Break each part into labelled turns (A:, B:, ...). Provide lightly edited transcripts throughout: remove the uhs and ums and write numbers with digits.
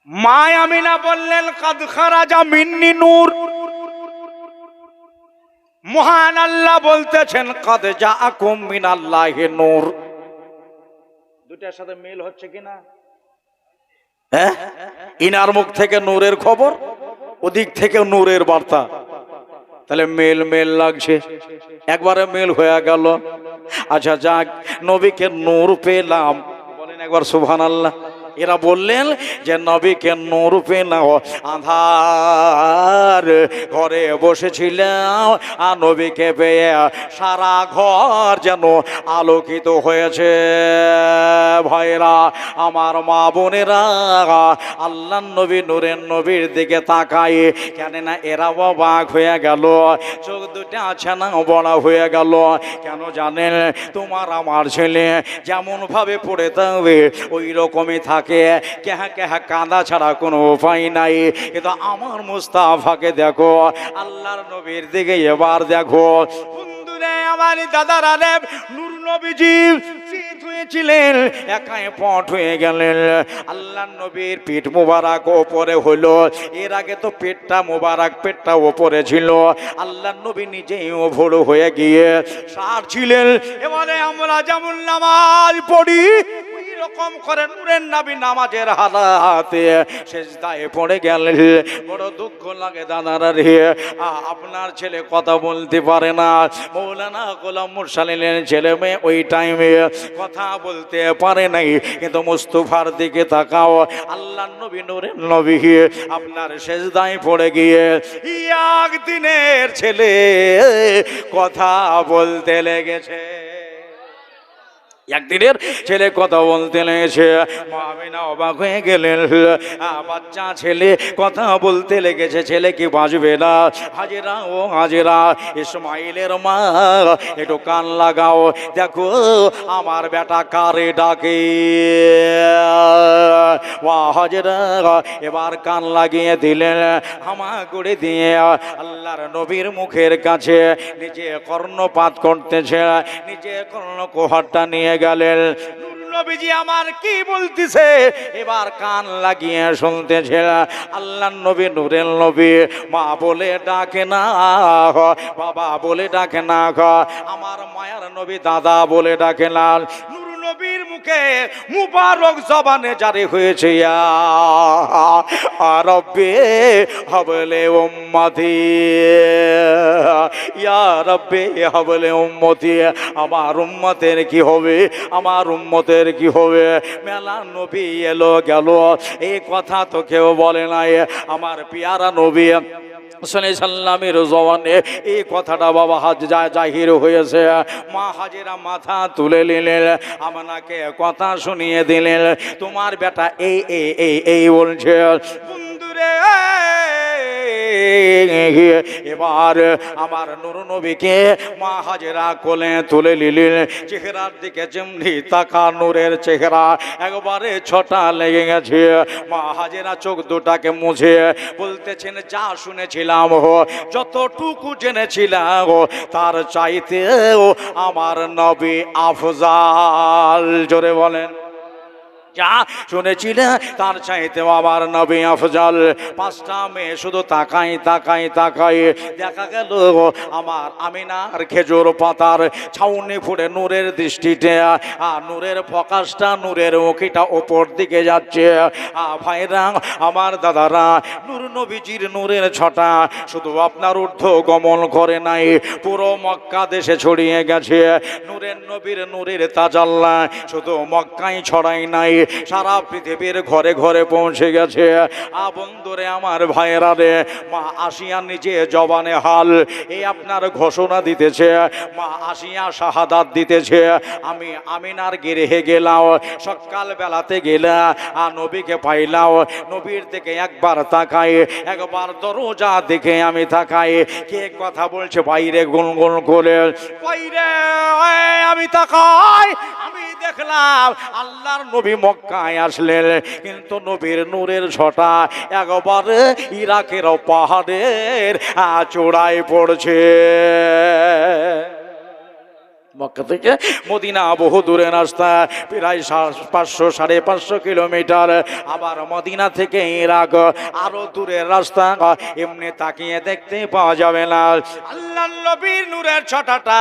A: মা আমিনা বললেন কাদ খারাজা মিন্নি নূর। মহান আল্লাহ বলতেছেন কাদ জাআকুম মিনাল্লাহি নূর। দুটার সাথে মিল হচ্ছে কিনা? হ্যাঁ, ইনার মুখ থেকে নূরের খবর, ওদিক থেকে নূরের বার্তা, তাহলে মেল মেল লাগছে, একবারে মেল হয়ে গেল। আচ্ছা যাক, নবীকে নূর পেলাম, বলেন একবার সুবহানাল্লাহ। এরা বললেন যে নবীকে নূর পেলাম, আধার ঘরে বসেছিলাম আর নবীকে পেয়ে সারা ঘর যেন আলোকিত হয়েছে। ভাইরা আমার, মা বোনেরা, আল্লাহ নবী নূরের নবীর দিকে তাকায়, কেন না এরা অবাক হয়ে গেল, চোখ দুটো আছে না বড় হয়ে গেল। কেন জানেন? তোমার আমার ছেলে যেমন ভাবে পড়ে থাকবে ওই রকমই থাকে, কেহা কেহা কাঁদা ছাড়া কোনো উপায় নাই। কিন্তু আমার মুস্তাফাকে দেখো, আল্লাহর নবীর দিকে এবার দেখো। বন্ধুরে আমার, দাদারা রে, নূর নবীজি ছিলেন একাই পট হয়ে গেলেন। আল্লাহ নবীর পিঠ মোবারক ওপরে হলো, এর আগে তো পেটটা মোবারক, পেটটা ওপরে ছিল। আল্লাহ নবী নিজেই ওপর হয়ে গিয়ে সার ছিলেন। এবারে আমরা যেমন নামাজ পড়ি ওই রকম করে নূরের নবী নামাজের হালাতে সেজদায় পড়ে গেলেন। বড় দুঃখ লাগে দাদারা রে, আপনার ছেলে কথা বলতে পারে না। মৌলানা গোলাম মুরসালিনের ছেলে মেয়ে ওই টাইমে কথা বলতে পারে নাই, কিন্তু মুস্তাফার দিকে তাকাও, আল্লাহ নবী নূরের নবী আপনার সেজদায় পড়ে গিয়ে একদিনের ছেলে কথা বলতে লেগেছে। একদিনের ছেলে কথা বলতে লেগেছে। মা আমিনা অবাক হয়ে গেলেন, বাচ্চা ছেলে কথা বলতে লেগেছে, ছেলে কি বাঁচবে না? হাজেরা ও হাজেরা, ইসমাইলের মা একটু কান লাগাও, দেখো আমার বেটা কারে ডাকে। হাজেরা এবার কান লাগিয়ে দিলেন, হামা করে দিয়ে আল্লাহর নবীর মুখের কাছে নিজে কর্ণপাত করতেছে, নিজে কর্ণকুহরটা নিয়ে গেলেন। নবীজি আমার কি বলতেছে এবার কান লাগিয়ে শুনতেছে। আল্লাহর নবী নূরের নবী মা বলে ডাকে না, বাবা বলে ডাকে না, আমার মায়ার নবী দাদা বলে ডাকে না। নবীর মুখে মুবারক জবানে জারি হয়েছে, ইয়া রব্বে হাবলে উম্মতি, ইয়া রব্বে হাবলে উম্মতি। আমার উম্মতের কি হবে, আমার উম্মতের কি হবে? মেলা নবী এলো গেল, এই কথা তো কেউ বলে নাই। আমার পিয়ারা নবী সাল্লামের জবানে এই কথাটা বাবা জাহির হয়েছে। মা হাজেরা মাথা তুলে নিলেন, আপনাকে কথা শুনিয়ে দিলেন, তোমার বেটা এই এই এই এই বলছে। বন্ধুরে এবার আমার নূর নবীকে মা হাজেরা কোলে তুলে নিলেন। চেহারার দিকে যেমনি তাকা, নূরের চেহারা একবারে ছটা লেগে গেছে। মা হাজেরা চোখ দুটাকে মুছে বলতেছেন, যা শুনেছিলাম, যতটুকু জেনেছিলাম তার চাইতেও আমার নবী আফজাল। জোরে বলেন, যা শুনেছিলেন তার চাইতেও আমার নবী আফজাল। পাঁচটা মেয়ে শুধু তাকাই তাকাই তাকাই, দেখা গেল আমার আমিনার খেজুর পাতার ছাউনি ফুটে নূরের দৃষ্টিতে, নূরের প্রকাশটা, নূরের মুখিটা ওপর দিকে যাচ্ছে। ভাইরা আমার, দাদারা, নূর নবীজির নূরের ছটা শুধু আপনার ঊর্ধ্ব গমন করে নাই, পুরো মক্কা দেশে ছড়িয়ে গেছে। নূরের নবীর নূরের তাজাল্লা শুধু মক্কায় ছড়াই নাই, সারা পৃথিবীর ঘরে ঘরে পৌঁছে গেছে। বন্ধুরে আমার ভাইয়েরা রে, মা আসিয়া নিজে জবানে হাল এই আপনার ঘোষণা দিতেছে, মা আসিয়া শাহাদাত দিতেছে, আমি আমিনার গৃহে গেলাম, সকাল বেলাতে গেলাম, নবীকে পাইলাম, নবীর দিকে একবার তাকাই, একবার দরজা দেখে আমি তাকাই, কে কথা বলছে বাইরে গুনগুন করে, বাইরে আমি তাকাই, আমি দেখলাম আল্লাহর নবী মক্কায় আসলেন, কিন্তু নবীর নূরের ছটা একবারে ইরাকের পাহাড়ের চূড়ায় পড়ছে। মক্কা থেকে মদিনা বহু দূরের রাস্তা, প্রায় 500-550 কিলোমিটার। আবার মদিনা থেকে ইরাক আরো দূরের রাস্তা, এমনি তাকিয়ে দেখতে পাওয়া যাবে না। আল্লাহর নবীর নূরের ছটাটা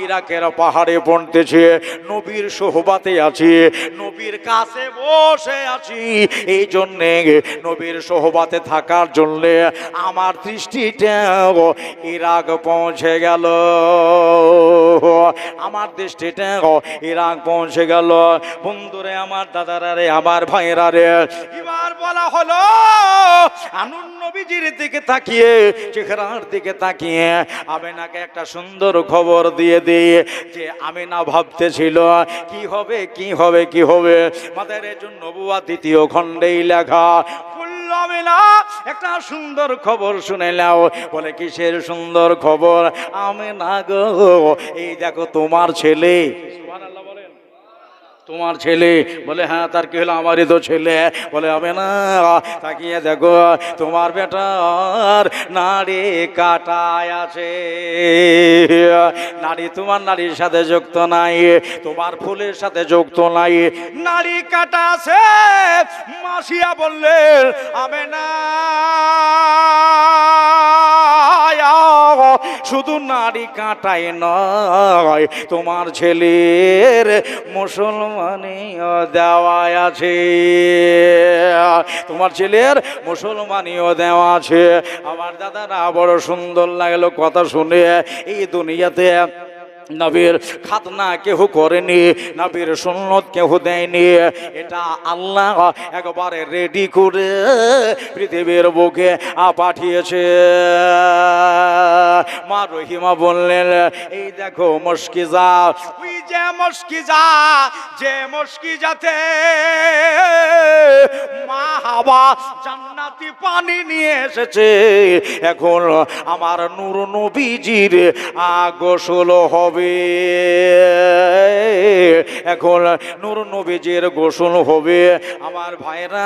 A: ইরাকের পাহাড়ে পড়তেছে, নবীর সোহবাতে আছি, নবীর কাছে বসে আছি। এই জন্যে নবীর সোহবাতে থাকার জন্যে আমার দৃষ্টিটা ইরাক পৌঁছে গেল, আমার দৃষ্টিটা ইরাক পৌঁছে গেল। বন্ধুরে আমার, দাদারা রে, আমার ভাইরা রে, এবার বলা হলো আনুন নবীজির দিকে তাকিয়ে, চেহারার দিকে তাকিয়ে আমেনাকে একটা সুন্দর খবর দিয়ে দিয়ে যে আমেনা ভাবতেছিল কি হবে কি হবে কি হবে। মাদারে নবুয়া দ্বিতীয় খণ্ডেই লেখা, আমেনা একটা সুন্দর খবর শুনে নাও। বলে কিসের সুন্দর খবর? আমেনা গো, এই দেখো তোমার ছেলে। সুবহানাল্লাহ বলেন। তোমার ছেলে? বলে হ্যাঁ, তার কি হলো? আমারই তো ছেলে। বলে আমেনা তাকিয়ে দেখো, তোমার বেটার নাড়ি কাটায় আছে। নাড়ি তোমার নাড়ির সাথে যুক্ত নাই, তোমার ফুলের সাথে যুক্ত নাই, নাড়ি কাটা আছে। মাসিয়া বললেন আমেনা শুধু নাড়ি কাটাই নয়, তোমার ছেলের মুসলমানিও দেওয়া আছে, তোমার ছেলের মুসলমানিও দেওয়া আছে। আমার দাদারা বড় সুন্দর লাগলো কথা শুনে। এই দুনিয়াতে নবীর খাতনা কেহ করেনি, নবীর সুন্নত কেহ দেয়নি, এটা আল্লাহ একবারে রেডি করে পৃথিবীর বুকে পাঠিয়েছে। মা রহিমা বললেন এই দেখো মস্কিজা, ওই যে মস্কিজা, যে মস্কিজাতে মা হাওয়া জান্নাতি পানি নিয়ে এসেছে, এখন আমার নূর নবীজির গোসল হবে। এখন নূর নবীজির গোসল হবে। আমার ভাইরা,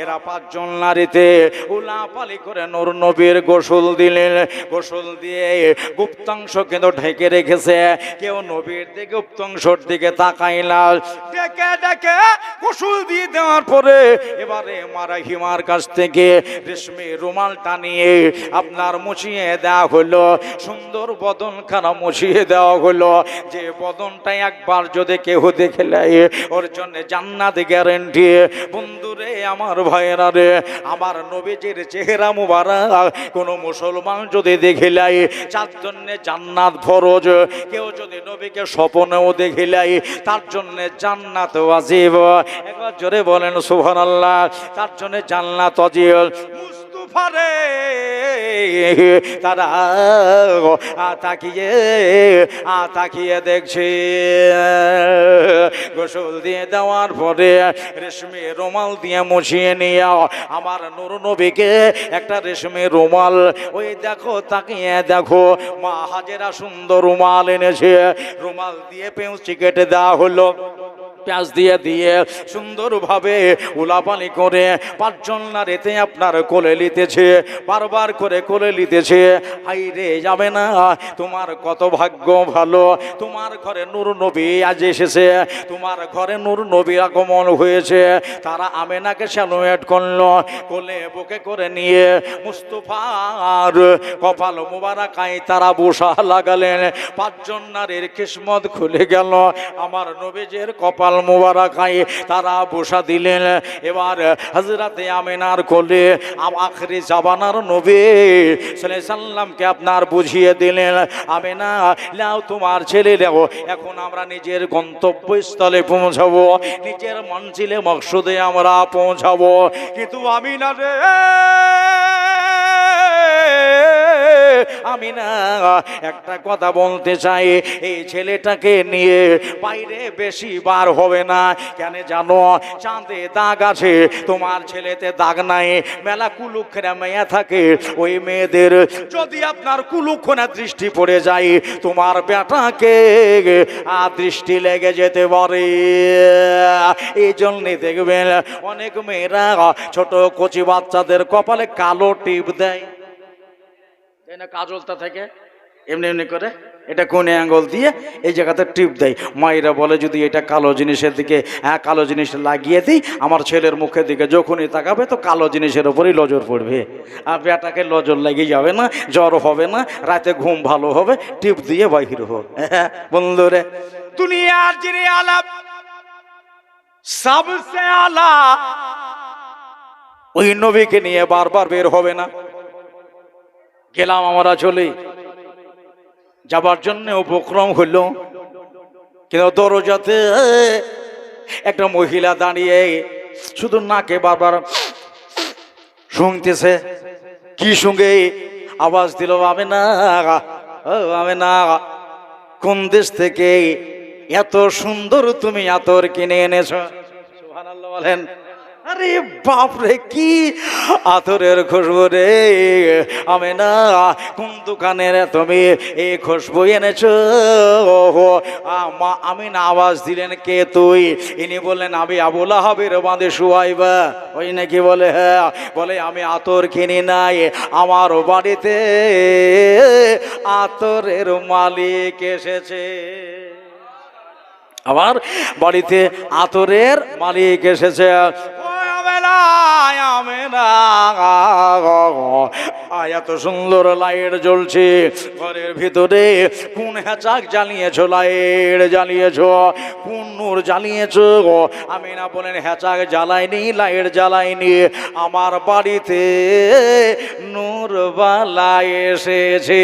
A: এরা 5 জন নারীতে উলাপালি করে নূর নবীর গোসল দিলেন। গোসল দিয়ে গুপ্তাংশ কিন্তু ঢেকে রেখেছে, কেউ নবীর দিকে গুপ্তাংশর দিকে তাকায় না। ডেকে ডেকে গোসল দিয়ে দেওয়ার পরে এবারে মারা হিমার কাছ থেকে রেশমি রুমালটা নিয়ে আপনার মুছিয়ে দেওয়া হলো, সুন্দর বদন খানা মুছিয়ে দেওয়া হলো। যে বদনটা একবার যদি কেউ দেখে নেয় ওর জন্য জান্নাত গ্যারান্টি। বন্ধুরে আমার ভাইয়েরা রে, আমার নবীজির চেহারা মুবারক কোন মুসলমান যদি দেখে নেয় তার জন্য জান্নাত ফরজ। কেউ যদি নবীকে স্বপ্নেও দেখে নেয় তার জন্য জান্নাত ওয়াজিব। একবার জোরে বলেন সুবহানাল্লাহ। তার জন্য জান্নাত ওয়াজিব। মুস্তাফারে তারা তাকিয়ে দেখছে। গোসল দিয়ে দেওয়ার পরে রেশমি রুমাল দিয়ে মুছিয়ে নিয়ে আমার নূর নবীকে একটা রেশমি রুমাল, ওই দেখো তাকিয়ে দেখো, মা হাজেরা সুন্দর রুমাল এনেছে। রুমাল দিয়ে পেঁচি কেটে দেওয়া হলো, পেঁয়াজ দিয়ে দিয়ে সুন্দরভাবে উলাপালি করে 5 জন নারীতে আপনার কোলে নিতেছে, বারবার করে কোলে নিতেছে। হাই রে যাবে না, তোমার কত ভাগ্য ভালো, তোমার ঘরে নূর নবী আজ এসেছে, তোমার ঘরে নূর নবী আগমন হয়েছে। তারা আমেনাকে স্যালুয়েট করলো, কোলে বুকে করে নিয়ে মুস্তাফার কপাল মুবারাকায় তারা বসা লাগালেন। 5 জন নারীর কিসমত খুলে গেল, আমার নবীজির কপাল মুবারাকায় তারা বসা দিলেন। এবার হযরতে আমেনার কোলে আখরি জামানার নবী সাল্লাল্লাহু আলাইহি সাল্লামকে আপনার বুঝিয়ে দিলেন, আমেনা লাও তোমার ছেলে লাও, এখন আমরা নিজের গন্তব্যস্থলে পৌঁছাবো, নিজের মঞ্জিলে মকসুদে আমরা পৌঁছাবো। কিন্তু আমিনা রে, আমি না একটা কথা বলতে চাই, এই ছেলেটাকে নিয়ে বাইরে বেশি বার হবে না। কেন জানো? চাঁদে দাগ আছে, তোমার ছেলেতে দাগ নাই। মেলা কুলুক্ষণা মেয়ে থাকে, ওই মেয়েদের যদি আপনার কুলুক্ষণা দৃষ্টি পড়ে যায় তোমার বেটাকে দৃষ্টি লেগে যেতে পারে। এই জন্যে দেখবেন অনেক মেয়েরা ছোট কচি বাচ্চাদের কপালে কালো টিপ দেয়, তাই না? কাজলটা থেকে এমনি এমনি করে এটা কোণে আঙ্গুল দিয়ে এই জায়গাতে টিপ দেয়। মায়েরা বলে যদি এটা কালো জিনিসের দিকে কালো জিনিস লাগিয়ে দিই, আমার ছেলের মুখের দিকে যখনই তাকাবে তো কালো জিনিসের ওপরই নজর পড়বে, আর বেটাকে নজর লেগে যাবে না, জ্বর হবে না, রাতে ঘুম ভালো হবে, টিপ দিয়ে বাহির হোক। বন্ধুরে, দুনিয়ার যিনি আলাপ সবসে আলা, ওই নবীকে নিয়ে বারবার বের হবে না। গেলাম আমরা চলে যাবার জন্য উপক্রম হইল, কিন্তু দরজাতে একটা মহিলা দাঁড়িয়ে শুধু নাকে বারবার শুনতেছে। কি সঙ্গে আওয়াজ দিল, আমি না, আমি না, কোন দেশ থেকে এত সুন্দর তুমি আতর কিনে এনেছো? সুবহানাল্লাহ বলেন। আরে বাপরে, কি আতরের খুশবু রে! আমি না, কোন দোকানের তুমি এই খুশবু এনেছো? আমি না, আওয়াজ দিলেন কে তুই? ইনি বললেন আমি আবুল আহাবের বাঁধে সুহাইবা। ওই নাকি বলে, হ্যাঁ। বলে আমি আতর কিনি নাই, আমার বাড়িতে আতরের মালিক এসেছে। আমার বাড়িতে আতরের মালিক এসেছে। এত সুন্দর লাইট জ্বলছে ঘরের ভিতরে, কোন হ্যাচাক জ্বালিয়েছো? লাইট জ্বালিয়েছো? কোন নূর জ্বালিয়েছো? আমি না বলেন হ্যাচাক জ্বালাইনি, লাইট জ্বালাইনি, আমার বাড়িতে নূর বালা এসেছে।